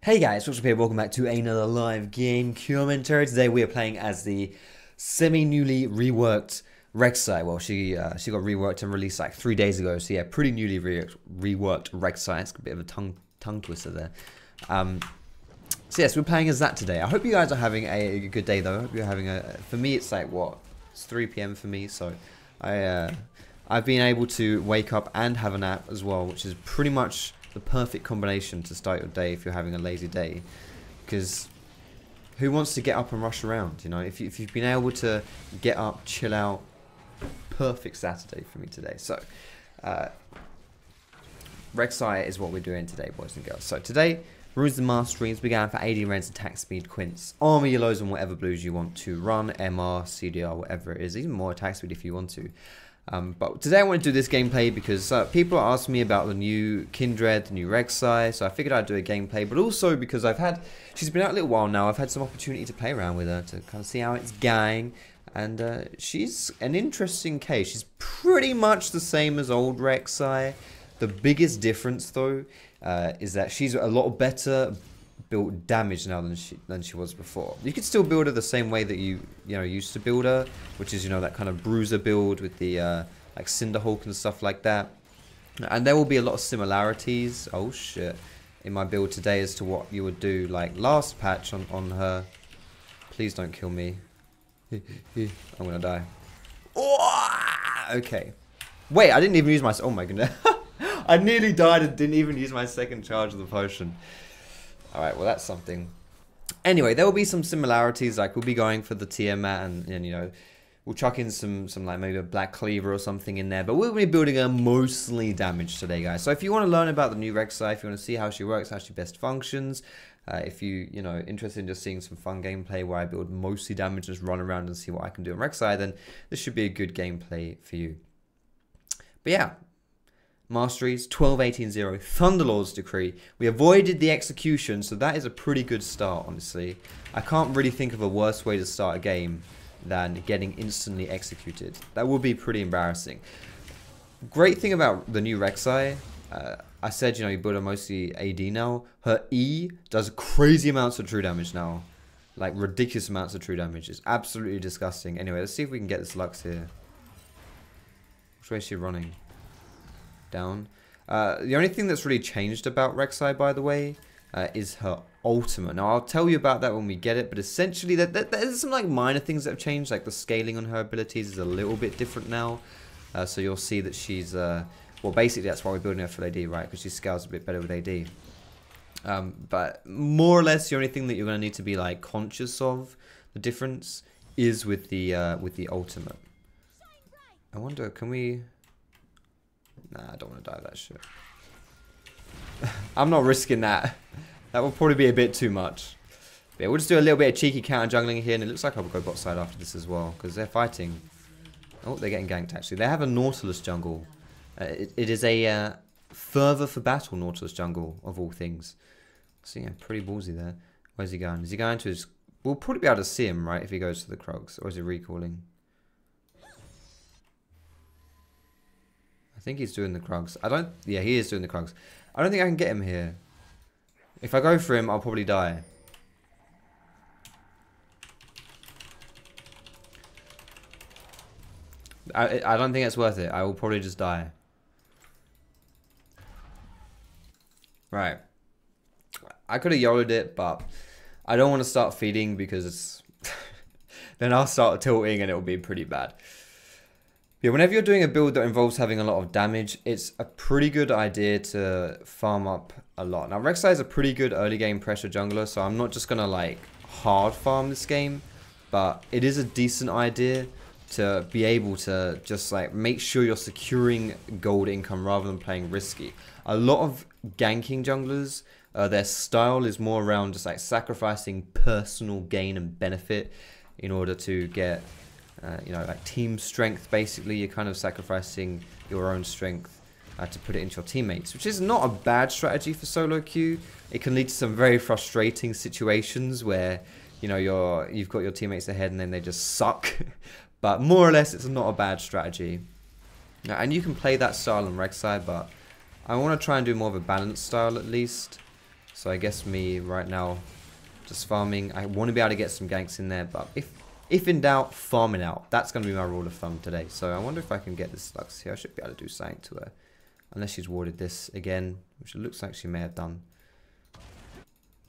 Hey guys, Foxdrop here, welcome back to another live game commentary. Today we are playing as the semi-newly reworked Rek'Sai. Well, she got reworked and released like 3 days ago, so yeah, pretty newly reworked Rek'Sai. It's a bit of a tongue twister there. So yes, we're playing as that today. I hope you guys are having a good day though. I hope you're having for me it's like, what? It's 3 PM for me, so I've been able to wake up and have a nap as well, which is pretty much the perfect combination to start your day if you're having a lazy day, because who wants to get up and rush around? You know, if you've been able to get up, chill out, perfect Saturday for me today. So Rek'Sai is what we're doing today, boys and girls. So today, rules and masteries. We're going for AD rends, attack speed, Quints, armor yellows, and whatever blues you want to run, MR, CDR, whatever it is, even more attack speed if you want to. But today I want to do this gameplay because people are asking me about the new Kindred, the new Rek'Sai, so I figured I'd do a gameplay, but also because she's been out a little while now, I've had some opportunity to play around with her, to kind of see how it's going, and she's an interesting case. She's pretty much the same as old Rek'Sai. The biggest difference, though, is that she's a lot better built damage now than she was before. You could still build her the same way that you used to build her, which is that kind of bruiser build with the like Cinderhulk and stuff like that. And there will be a lot of similarities. Oh shit! In my build today as to what you would do like last patch on her. Please don't kill me. I'm gonna die. Oh, okay. Wait, I didn't even use my. Oh my goodness! I nearly died and didn't even use my second charge of the potion. Alright, well that's something. Anyway, there will be some similarities, like we'll be going for the Tiamat and we'll chuck in some like maybe a Black Cleaver or something in there, but we'll be building her mostly damage today, guys. So if you want to learn about the new Rek'Sai, if you want to see how she works, how she best functions, if you're interested in just seeing some fun gameplay where I build mostly damage, just run around and see what I can do in Rek'Sai, then this should be a good gameplay for you. But yeah. Masteries, 12-18-0, Thunderlords decree. We avoided the execution, so that is a pretty good start, honestly. I can't really think of a worse way to start a game than getting instantly executed. That would be pretty embarrassing. Great thing about the new Rek'Sai, I said, you build her mostly AD now. Her E does crazy amounts of true damage now. Like, ridiculous amounts of true damage. It's absolutely disgusting. Anyway, let's see if we can get this Lux here. Which way is she running? Down. The only thing that's really changed about Rek'Sai, by the way, is her ultimate. Now, I'll tell you about that when we get it, but essentially, there's some like minor things that have changed, like the scaling on her abilities is a little bit different now. So you'll see that she's, well, basically that's why we're building her for AD, right? Because she scales a bit better with AD. But more or less, the only thing that you're going to need to be like conscious of the difference is with the ultimate. I wonder, can we? Nah, I don't want to die of that shit. I'm not risking that. That will probably be a bit too much. But yeah, we'll just do a little bit of cheeky counter jungling here, and it looks like I'll go bot side after this as well, because they're fighting. Oh, they're getting ganked actually. They have a Nautilus jungle. It is a further for battle Nautilus jungle, of all things. So yeah, pretty ballsy there. Where's he going? Is he going to his... We'll probably be able to see him, right, if he goes to the Krogs, or is he recalling? I think he's doing the Krugs. Yeah, he is doing the Krugs. I don't think I can get him here. If I go for him, I'll probably die. I don't think it's worth it. I will probably just die. Right. I could have YOLO'd it, but I don't want to start feeding because it's... then I'll start tilting and it will be pretty bad. Yeah, whenever you're doing a build that involves having a lot of damage, it's a pretty good idea to farm up a lot. Now, Rek'Sai is a pretty good early game pressure jungler, so I'm not just going to like hard farm this game, but it is a decent idea to be able to just like make sure you're securing gold income rather than playing risky. A lot of ganking junglers, their style is more around just like sacrificing personal gain and benefit in order to get... like team strength, basically. You're kind of sacrificing your own strength to put it into your teammates, which is not a bad strategy for solo queue. It can lead to some very frustrating situations where, you've got your teammates ahead and then they just suck. But more or less, it's not a bad strategy. And you can play that style in Rek'Sai, but I want to try and do more of a balanced style at least. So I guess me right now, just farming. I want to be able to get some ganks in there, but if in doubt, farming out. That's going to be my rule of thumb today. So I wonder if I can get this Lux here. I should be able to do something to her. Unless she's warded this again, which it looks like she may have done.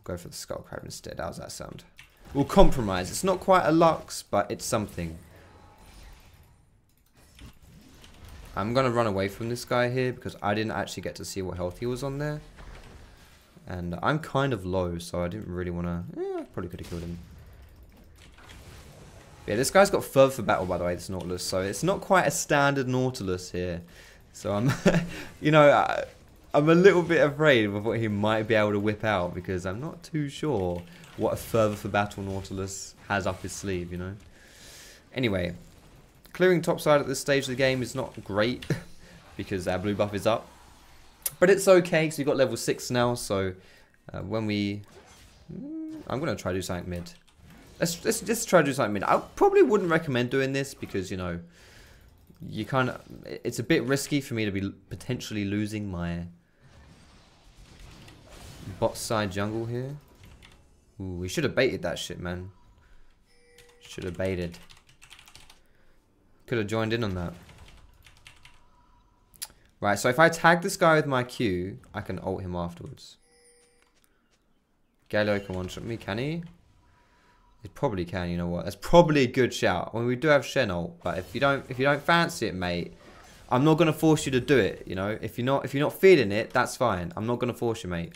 Go for the Skull Crab instead. How's that sound? We'll compromise. It's not quite a Lux, but it's something. I'm going to run away from this guy here because I didn't actually get to see what health he was on there. And I'm kind of low, so I didn't really want to... I probably could have killed him. Yeah, this guy's got further for battle, by the way, this Nautilus. So it's not quite a standard Nautilus here. So I'm, you know, I'm a little bit afraid of what he might be able to whip out. Because I'm not too sure what a further for battle Nautilus has up his sleeve, you know. Anyway, clearing topside at this stage of the game is not great. Because our blue buff is up. But it's okay, because we've got level 6 now, so when we... I'm going to try to do something mid. Let's try to do something mid. I probably wouldn't recommend doing this, because, you know, you kind of... It's a bit risky for me to be potentially losing my bot side jungle here. Ooh, we should have baited that shit, man. Should have baited. Could have joined in on that. Right, so if I tag this guy with my Q, I can ult him afterwards. Galio can one-shot me, can he? He probably can, you know what? That's probably a good shout. I mean, we do have Shen ult, but if you don't fancy it, mate, I'm not gonna force you to do it, you know? If you're not feeling it, that's fine. I'm not gonna force you, mate.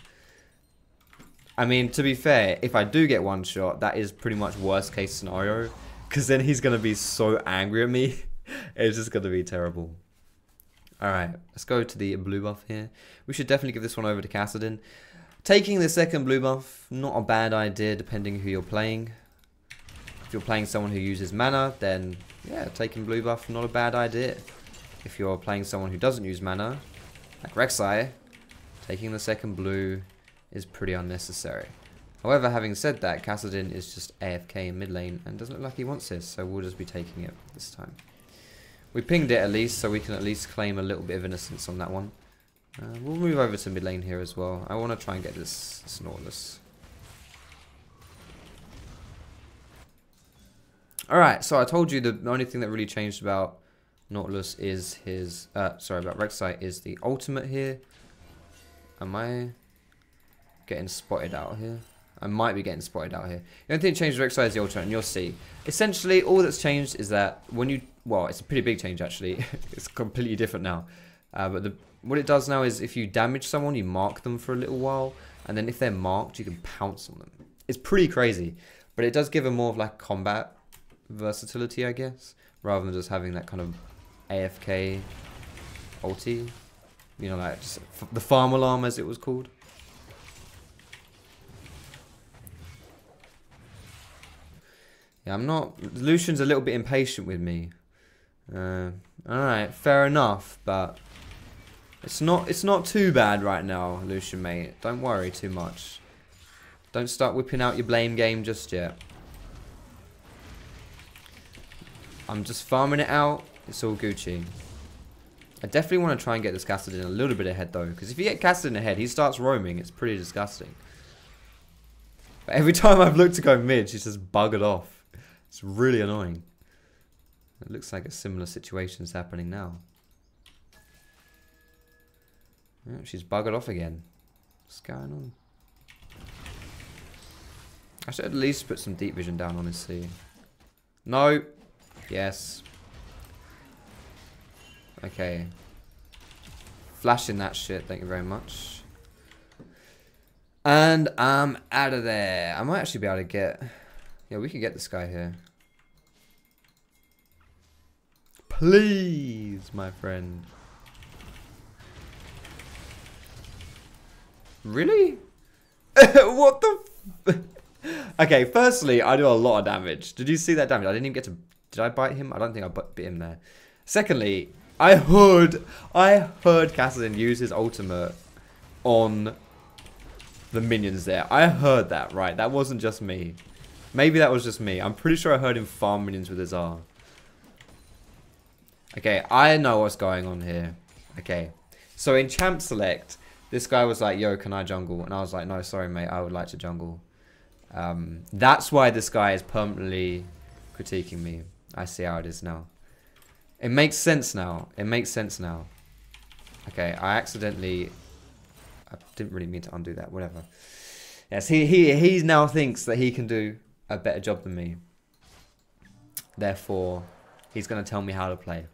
I mean, to be fair, if I do get one shot, that is pretty much worst case scenario. Because then he's gonna be so angry at me. It's just gonna be terrible. Alright, let's go to the blue buff here. We should definitely give this one over to Kassadin. Taking the second blue buff, not a bad idea depending who you're playing. If you're playing someone who uses mana, then yeah, taking blue buff, not a bad idea. If you're playing someone who doesn't use mana, like Rek'Sai, taking the second blue is pretty unnecessary. However, having said that, Kassadin is just AFK in mid lane and doesn't look like he wants this, so we'll just be taking it this time. We pinged it at least, so we can at least claim a little bit of innocence on that one. We'll move over to mid lane here as well. I want to try and get this Nautilus. Alright, so I told you the only thing that really changed about Nautilus is his... about Rek'Sai is the ultimate here. Am I getting spotted out here? I might be getting spotted out here. The only thing that changed with Rek'Sai is the ultimate, and you'll see. Essentially, all that's changed is that when you... Well, it's a pretty big change, actually. It's completely different now. But what it does now is if you damage someone, you mark them for a little while. And then if they're marked, you can pounce on them. It's pretty crazy. But it does give them more of like combat versatility, I guess. Rather than just having that kind of AFK ulti. You know, like just the farm alarm, as it was called. Yeah, I'm not... Lucian's a little bit impatient with me. Alright, fair enough, but... It's not too bad right now, Lucian, mate. Don't worry too much. Don't start whipping out your blame game just yet. I'm just farming it out. It's all Gucci. I definitely want to try and get this Kassadin a little bit ahead, though. Because if you get Kassadin ahead, he starts roaming. It's pretty disgusting. But every time I've looked to go mid, she's just buggered off. It's really annoying. It looks like a similar situation is happening now. Yeah, she's buggered off again. What's going on? I should at least put some deep vision down, honestly. No. Yes. Okay. Flashing that shit, thank you very much. And I'm out of there. I might actually be able to get... Yeah, we can get this guy here. Please, my friend. Really? What the... Okay, firstly, I do a lot of damage. Did you see that damage? I didn't even get to... Did I bite him? I don't think I bit him there. Secondly, I heard Kassadin use his ultimate on the minions there. I heard that, right? That wasn't just me. Maybe that was just me. I'm pretty sure I heard him farm minions with his R. Okay, I know what's going on here. Okay, so in Champ Select, This guy was like, yo, can I jungle? And I was like, no, sorry, mate, I would like to jungle. That's why this guy is permanently critiquing me. I see how it is now. It makes sense now. It makes sense now. Okay, I didn't really mean to undo that, whatever. Yes, he now thinks that he can do a better job than me. Therefore, he's going to tell me how to play.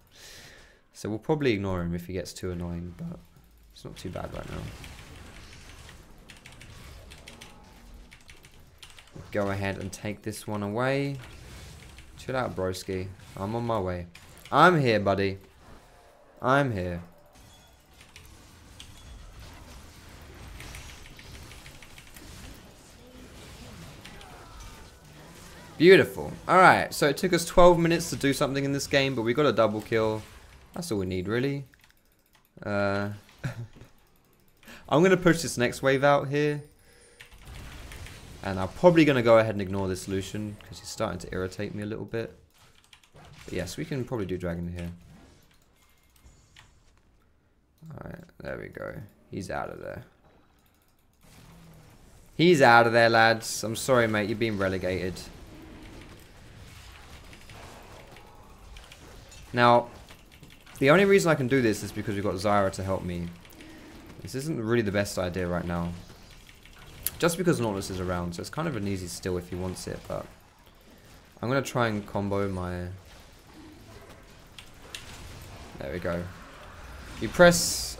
So we'll probably ignore him if he gets too annoying, but it's not too bad right now. Go ahead and take this one away. Chill out, broski. I'm on my way. I'm here, buddy. I'm here. Beautiful. Alright, so it took us 12 minutes to do something in this game, but we got a double kill. That's all we need, really. I'm going to push this next wave out here. And I'm probably going to go ahead and ignore this Lucian, because he's starting to irritate me a little bit. But yes, we can probably do Dragon here. Alright, there we go. He's out of there. He's out of there, lads. I'm sorry, mate. You're being relegated. Now, the only reason I can do this is because we've got Zyra to help me. This isn't really the best idea right now. Just because Nautilus is around, so it's kind of an easy steal if he wants it, but I'm going to try and combo my... There we go. You press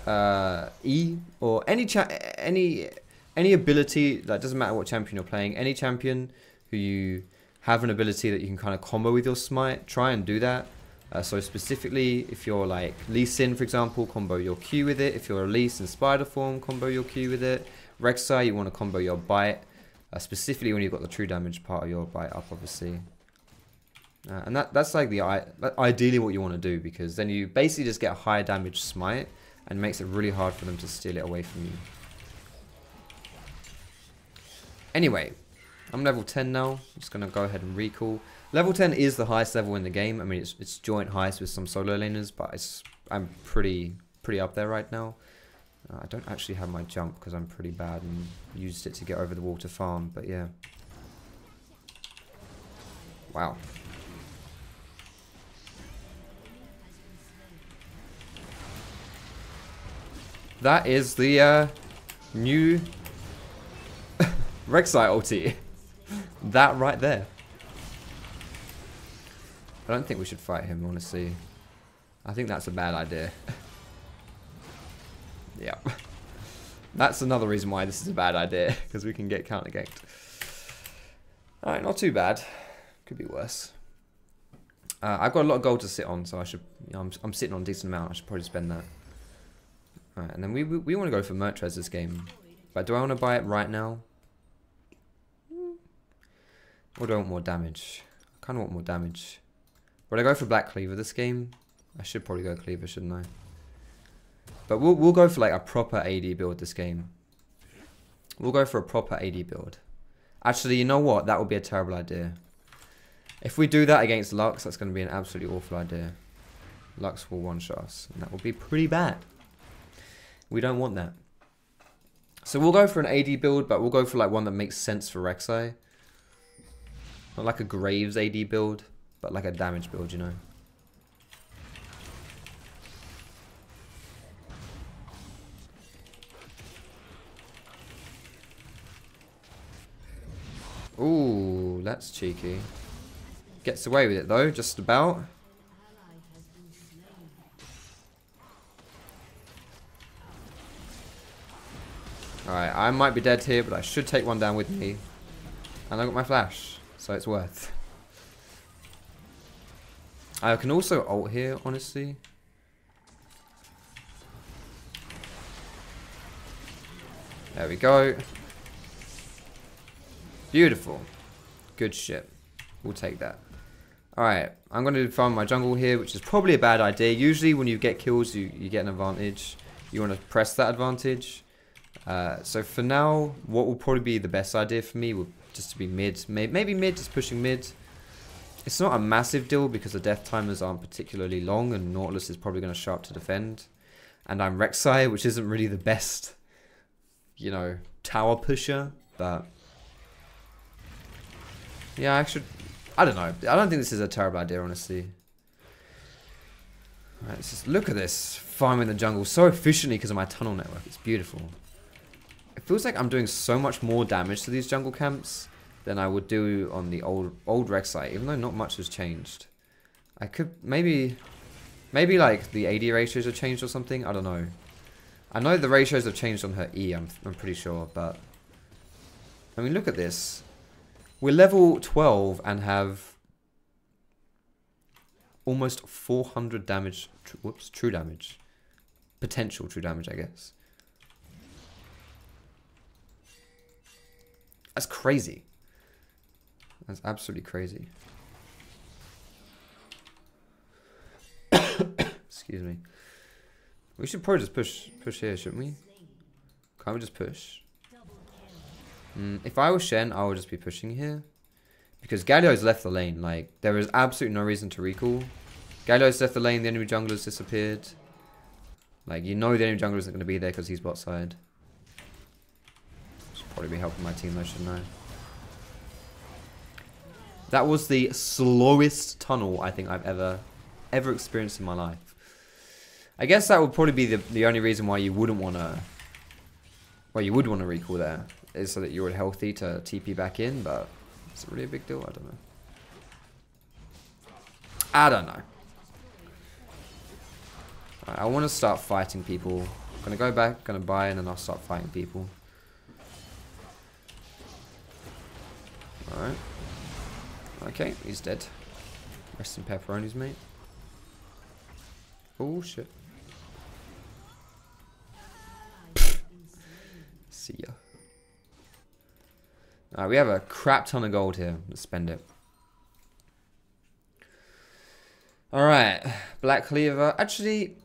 E, or any ability, that doesn't matter what champion you're playing, any champion who you have an ability that you can kind of combo with your smite, try and do that. So specifically, if you're like Lee Sin, for example, combo your Q with it. If you're a Lee in spider form, combo your Q with it. Rek'Sai, you want to combo your bite, specifically when you've got the true damage part of your bite up, obviously. And that's like ideally what you want to do, because then you basically just get a higher damage smite and it makes it really hard for them to steal it away from you. Anyway, I'm level 10 now. I'm just going to go ahead and recall. Level 10 is the highest level in the game. I mean, it's joint highest with some solo laners, but I'm pretty up there right now. I don't actually have my jump because I'm pretty bad and used it to get over the wall to farm, but yeah. Wow. That is the new Rek'Sai ulti. That right there. I don't think we should fight him, honestly. I think that's a bad idea. Yeah. That's another reason why this is a bad idea, because we can get counter-ganked. Alright, not too bad. Could be worse. I've got a lot of gold to sit on, so I should... You know, I'm sitting on a decent amount. I should probably spend that. Alright, and then we want to go for Mertrez this game. But do I want to buy it right now? Or do I want more damage? I kind of want more damage. Would I go for Black Cleaver this game? I should probably go Cleaver, shouldn't I? But we'll go for like a proper AD build this game. We'll go for a proper AD build. Actually, you know what? That would be a terrible idea. If we do that against Lux, that's going to be an absolutely awful idea. Lux will one-shot us, and that would be pretty bad. We don't want that. So we'll go for an AD build, but we'll go for like one that makes sense for Rek'Sai. Not like a Graves AD build, but like a damage build, you know. Ooh, that's cheeky. Gets away with it though, just about. Alright, I might be dead here, but I should take one down with me. And I got my flash, so it's worth. I can also ult here, honestly. There we go. Beautiful. Good shit. We'll take that. Alright, I'm going to farm my jungle here, which is probably a bad idea. Usually when you get kills, you get an advantage. You want to press that advantage. So for now, what will probably be the best idea for me will just to be mid. Maybe mid, just pushing mid. It's not a massive deal because the death timers aren't particularly long and Nautilus is probably going to show up to defend. And I'm Rek'Sai, which isn't really the best you know, tower pusher, but yeah, I don't know. I don't think this is a terrible idea, honestly. Alright, let's just look at this. Farming the jungle so efficiently because of my tunnel network. It's beautiful. It feels like I'm doing so much more damage to these jungle camps than I would do on the old Rek'Sai, even though not much has changed. I could maybe like the AD ratios have changed or something. I don't know. I know the ratios have changed on her E. I'm pretty sure, but I mean, look at this. We're level 12 and have almost 400 damage. Whoops, true damage. Potential true damage, I guess. That's crazy. That's absolutely crazy. Excuse me. We should probably just push here, shouldn't we? Can't we just push? If I was Shen, I would just be pushing here. Because Galio's left the lane. Like, there is absolutely no reason to recall. Galio's left the lane, the enemy jungler's disappeared. Like, you know the enemy jungler isn't going to be there because he's bot side. Should probably be helping my team though, shouldn't I? That was the slowest tunnel I think I've ever experienced in my life. I guess that would probably be the only reason why you wouldn't want to... Well, you would want to recall there. Is so that you're healthy to TP back in, but... Is it really a big deal? I don't know. I don't know. Right, I want to start fighting people. I'm going to go back, going to buy, and then I'll start fighting people. Alright. Okay, he's dead. Rest in pepperonis, mate. Oh, shit. See ya. Alright, we have a crap ton of gold here. Let's spend it. Alright, Black Cleaver. Actually,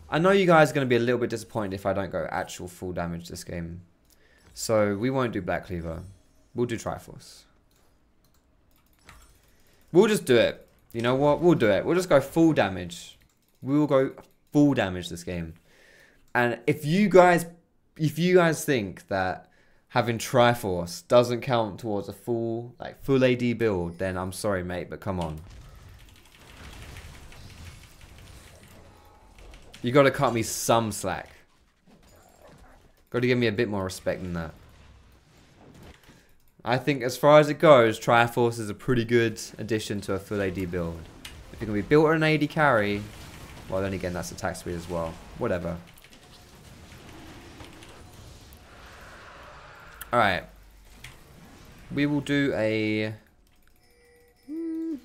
I know you guys are going to be a little bit disappointed if I don't go actual full damage this game. So, we won't do Black Cleaver. We'll do Triforce. We'll just do it. You know what? We'll do it. We'll just go full damage. We will go full damage this game. And if you guys think that having Triforce doesn't count towards a full AD build, then I'm sorry, mate, but come on. You got to cut me some slack. Got to give me a bit more respect than that. I think as far as it goes, Triforce is a pretty good addition to a full AD build. If you can be built on an AD carry, well then again that's attack speed as well. Whatever. Alright. We will do a...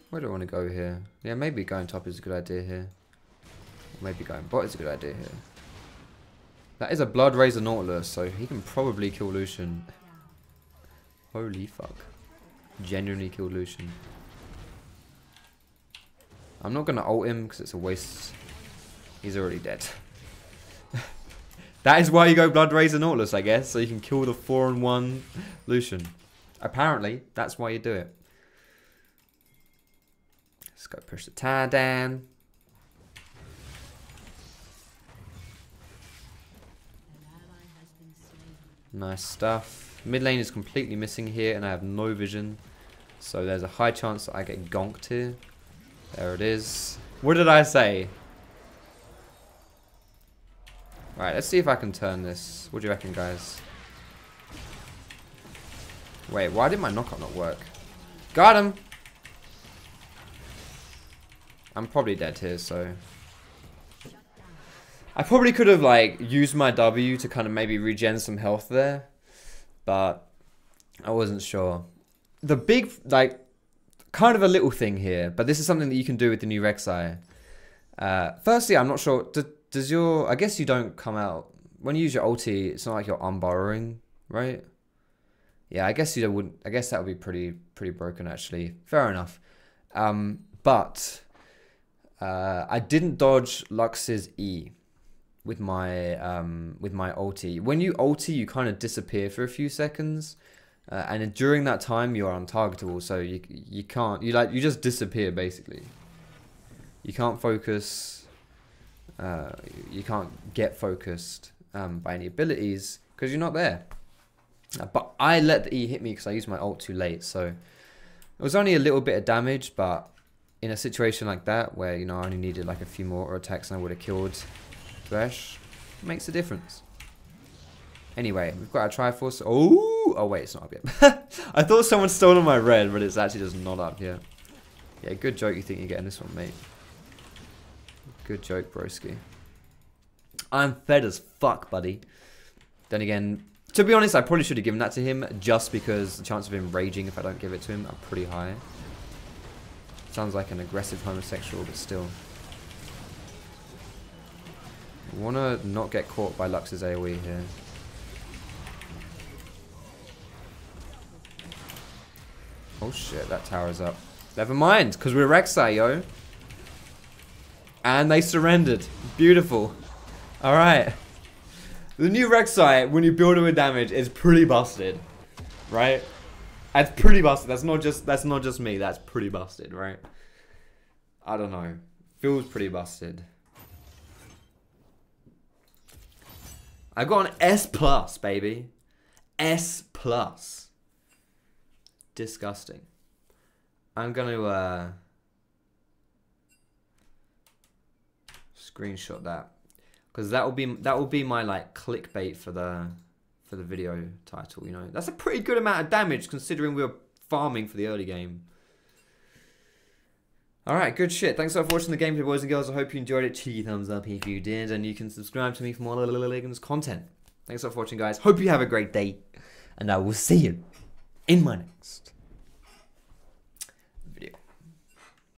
where do I want to go here? Yeah, maybe going top is a good idea here. Or maybe going bot is a good idea here. That is a Blood Razor Nautilus, so he can probably kill Lucian. Holy fuck. Genuinely kill Lucian. I'm not going to ult him because it's a waste. He's already dead. That is why you go Blood Razor Nautilus, I guess. So you can kill the 4-on-1 Lucian. Apparently, that's why you do it. Let's go push the tower down. Nice stuff. Mid lane is completely missing here and I have no vision. So there's a high chance that I get gonked here. There it is. What did I say? Right, let's see if I can turn this. What do you reckon, guys? Wait, why did my knockup not work? Got him! I'm probably dead here, so... I probably could have, like, used my W to kind of maybe regen some health there. But I wasn't sure. The big, like, kind of a little thing here, but this is something that you can do with the new Rek'Sai. Firstly, I'm not sure, does your, I guess you don't come out, when you use your ulti, it's not like you're unburrowing, right? Yeah, I guess you wouldn't, I guess that would be pretty broken actually. Fair enough. But I didn't dodge Lux's E with my ulti. When you ulti, you kind of disappear for a few seconds, and during that time you are untargetable. So you can't, you just disappear basically. You can't focus. You can't get focused. by any abilities because you're not there. But I let the E hit me because I used my ult too late. So it was only a little bit of damage, but in a situation like that where, you know, I only needed like a few more auto attacks and I would have killed Thresh, it makes a difference. Anyway, we've got our Triforce. Oh wait, it's not up yet. I thought someone stole my red, but it's actually just not up yet. Yeah, good joke you think you're getting this one, mate. Good joke, broski. I'm fed as fuck, buddy. Then again, to be honest, I probably should have given that to him just because the chance of him raging if I don't give it to him are pretty high. Sounds like an aggressive homosexual, but still. I want to not get caught by Lux's AoE here. Oh shit, that tower's up. Never mind, because we're Rek'Sai, yo. And they surrendered. Beautiful. Alright. The new Rek'Sai, when you build it with damage, is pretty busted. Right? That's pretty busted. That's not just me. That's pretty busted, right? I don't know. Feels pretty busted. I got an S+, baby. S+. Disgusting. I'm gonna screenshot that because that will be my like clickbait for the video title. You know, that's a pretty good amount of damage considering we were farming for the early game. All right, good shit. Thanks so much for watching the gameplay, boys and girls. I hope you enjoyed it. Cheeky thumbs up if you did, and you can subscribe to me for more Legends content. Thanks so much for watching, guys. Hope you have a great day, and I will see you in my next